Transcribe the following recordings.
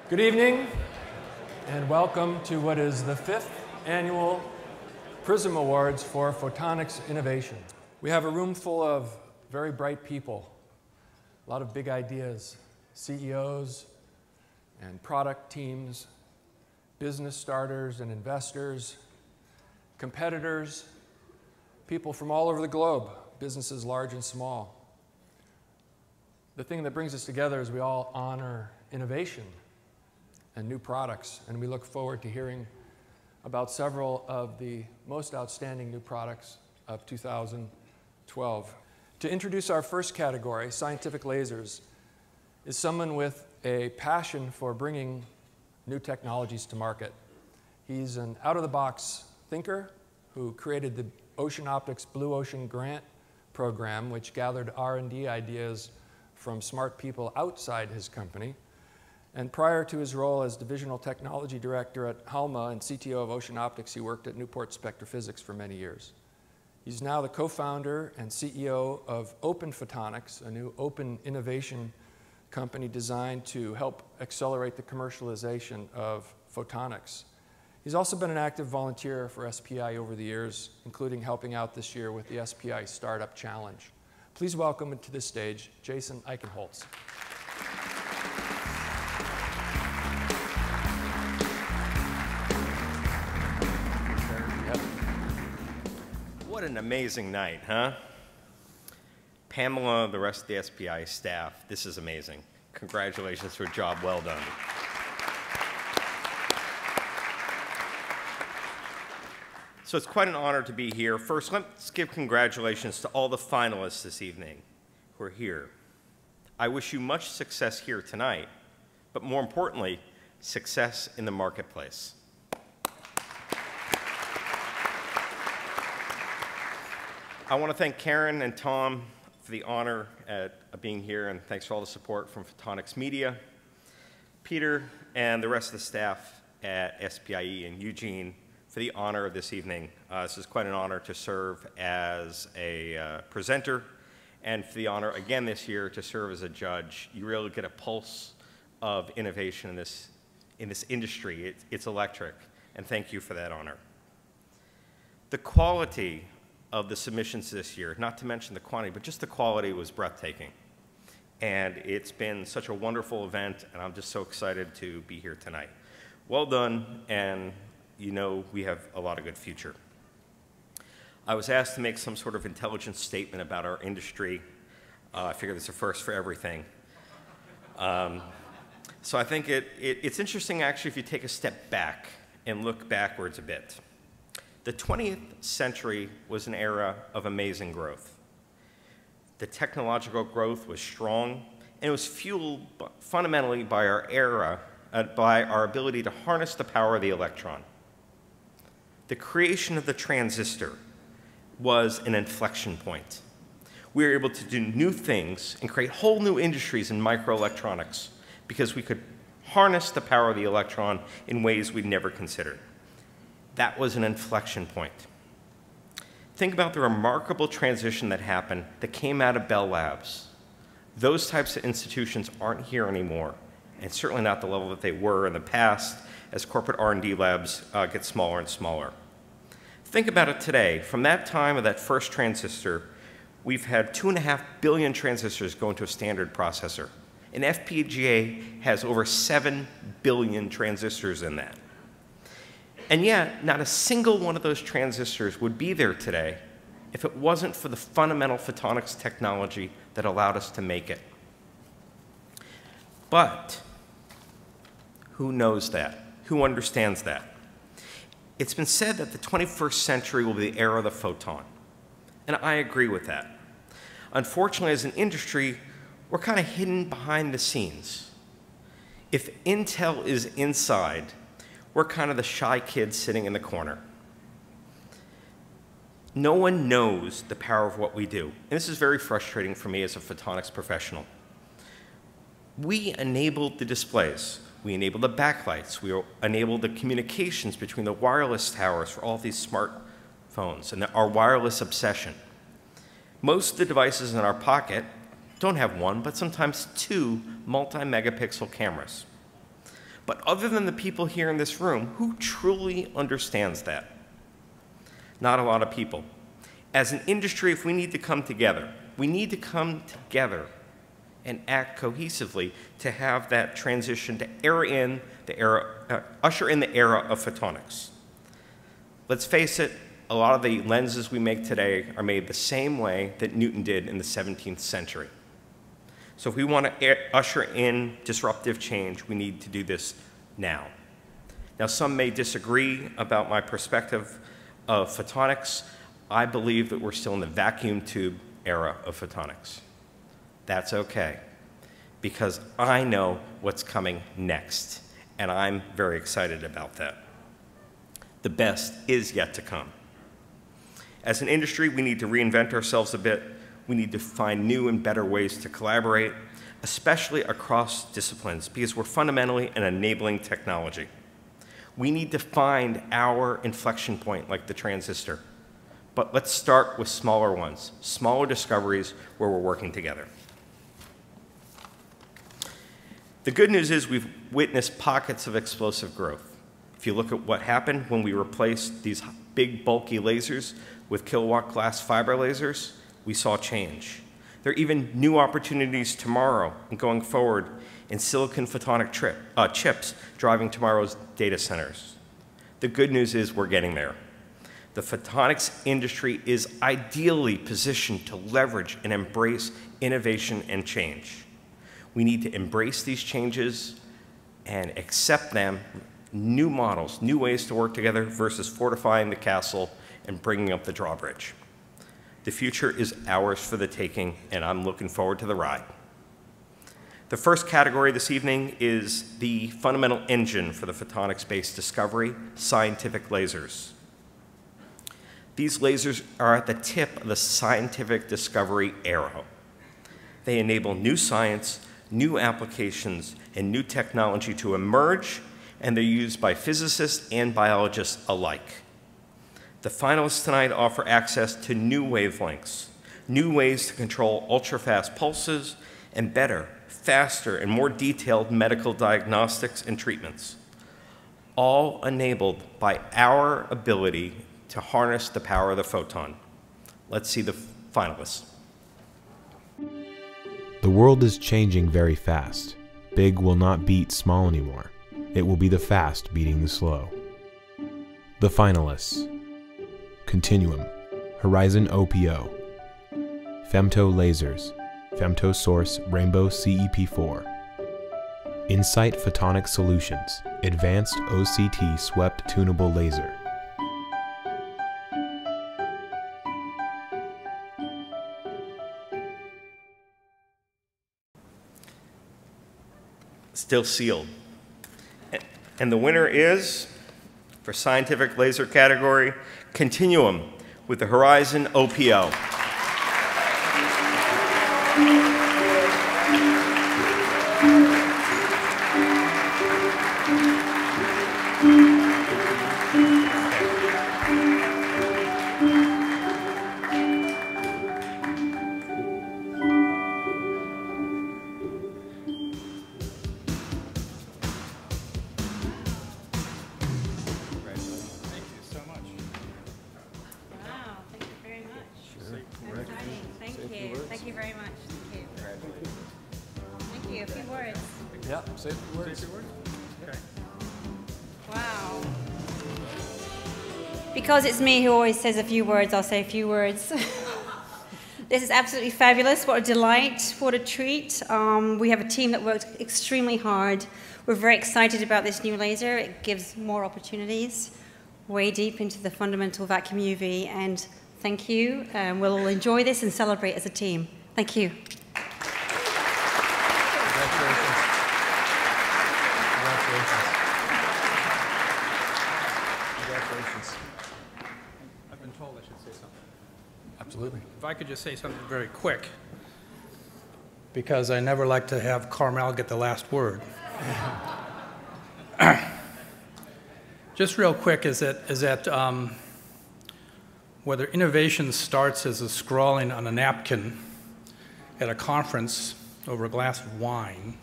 Good evening, and welcome to what is the 5th annual Prism Awards for Photonics Innovation. We have a room full of very bright people, a lot of big ideas, CEOs and product teams, business starters and investors, competitors, people from all over the globe, businesses large and small. The thing that brings us together is we all honor innovation and new products, and we look forward to hearing about several of the most outstanding new products of 2012. To introduce our first category, scientific lasers, is someone with a passion for bringing new technologies to market. He's an out-of-the-box thinker who created the Ocean Optics Blue Ocean Grant program, which gathered R&D ideas from smart people outside his company. And prior to his role as Divisional Technology Director at Halma and CTO of Ocean Optics, he worked at Newport Spectrophysics for many years. He's now the co-founder and CEO of Open Photonics, a new open innovation company designed to help accelerate the commercialization of photonics. He's also been an active volunteer for SPI over the years, including helping out this year with the SPI Startup Challenge. Please welcome to the stage Jason Eichenholz. What an amazing night, huh? Pamela, the rest of the SPI staff, this is amazing. Congratulations for a job well done. So it's quite an honor to be here. First, let's give congratulations to all the finalists this evening who are here. I wish you much success here tonight, but more importantly, success in the marketplace. I want to thank Karen and Tom for the honor of being here, and thanks for all the support from Photonics Media, Peter, and the rest of the staff at SPIE and Eugene for the honor of this evening. This is quite an honor to serve as a presenter, and for the honor again this year to serve as a judge. You really get a pulse of innovation in this industry. It's electric, and thank you for that honor. The quality of the submissions this year, not to mention the quantity, but just the quality was breathtaking. And it's been such a wonderful event, and I'm just so excited to be here tonight. Well done, and you know we have a lot of good future. I was asked to make some sort of intelligent statement about our industry. I figured it's a first for everything. So I think it's interesting, actually, if you take a step back and look backwards a bit. The 20th century was an era of amazing growth. The technological growth was strong, and it was fueled fundamentally by our ability to harness the power of the electron. The creation of the transistor was an inflection point. We were able to do new things and create whole new industries in microelectronics because we could harness the power of the electron in ways we'd never considered. That was an inflection point. Think about the remarkable transition that happened that came out of Bell Labs. Those types of institutions aren't here anymore, and certainly not the level that they were in the past as corporate R&D labs get smaller and smaller. Think about it today. From that time of that first transistor, we've had 2.5 billion transistors go into a standard processor. An FPGA has over 7 billion transistors in that. And yet, not a single one of those transistors would be there today if it wasn't for the fundamental photonics technology that allowed us to make it. But who knows that? Who understands that? It's been said that the 21st century will be the era of the photon, and I agree with that. Unfortunately, as an industry, we're kind of hidden behind the scenes. If Intel is inside, we're kind of the shy kids sitting in the corner. No one knows the power of what we do. And this is very frustrating for me as a photonics professional. We enabled the displays. We enabled the backlights. We enabled the communications between the wireless towers for all these smartphones and our wireless obsession. Most of the devices in our pocket don't have one, but sometimes two multi-megapixel cameras. But other than the people here in this room, who truly understands that? Not a lot of people. As an industry, if we need to come together, we need to come together and act cohesively to have that transition to usher in the era of photonics. Let's face it, a lot of the lenses we make today are made the same way that Newton did in the 17th century. So if we want to usher in disruptive change, we need to do this now. Now, some may disagree about my perspective of photonics. I believe that we're still in the vacuum tube era of photonics. That's okay, because I know what's coming next, and I'm very excited about that. The best is yet to come. As an industry, we need to reinvent ourselves a bit. We need to find new and better ways to collaborate, especially across disciplines, because we're fundamentally an enabling technology. We need to find our inflection point, like the transistor. But let's start with smaller ones, smaller discoveries where we're working together. The good news is we've witnessed pockets of explosive growth. If you look at what happened when we replaced these big, bulky lasers with kilowatt glass fiber lasers, we saw change. There are even new opportunities tomorrow and going forward in silicon photonic chips driving tomorrow's data centers. The good news is we're getting there. The photonics industry is ideally positioned to leverage and embrace innovation and change. We need to embrace these changes and accept them, new models, new ways to work together versus fortifying the castle and bringing up the drawbridge. The future is ours for the taking, and I'm looking forward to the ride. The first category this evening is the fundamental engine for the photonics-based discovery, scientific lasers. These lasers are at the tip of the scientific discovery arrow. They enable new science, new applications, and new technology to emerge, and they're used by physicists and biologists alike. The finalists tonight offer access to new wavelengths, new ways to control ultra-fast pulses, and better, faster, and more detailed medical diagnostics and treatments, all enabled by our ability to harness the power of the photon. Let's see the finalists. The world is changing very fast. Big will not beat small anymore. It will be the fast beating the slow. The finalists: Continuum, Horizon OPO, Femto Lasers, Femto Source Rainbow CEP4, Insight Photonic Solutions, Advanced OCT Swept Tunable Laser. Still sealed. And the winner is, for scientific laser category, Continuum with the Horizon OPO. Because it's me who always says a few words, I'll say a few words. This is absolutely fabulous. What a delight. What a treat. We have a team that worked extremely hard. We're very excited about this new laser. It gives more opportunities way deep into the fundamental vacuum UV. And thank you. We'll all enjoy this and celebrate as a team. Thank you. Absolutely. If I could just say something very quick, because I never like to have Carmel get the last word. Just real quick is that whether innovation starts as a scrawling on a napkin at a conference over a glass of wine,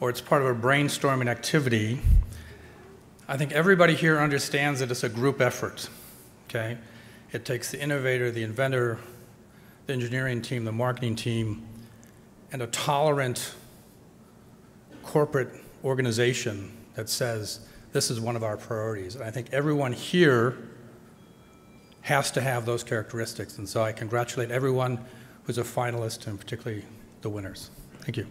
or it's part of a brainstorming activity, I think everybody here understands that it's a group effort, okay? It takes the innovator, the inventor, the engineering team, the marketing team, and a tolerant corporate organization that says, this is one of our priorities. And I think everyone here has to have those characteristics. And so I congratulate everyone who's a finalist, and particularly the winners. Thank you.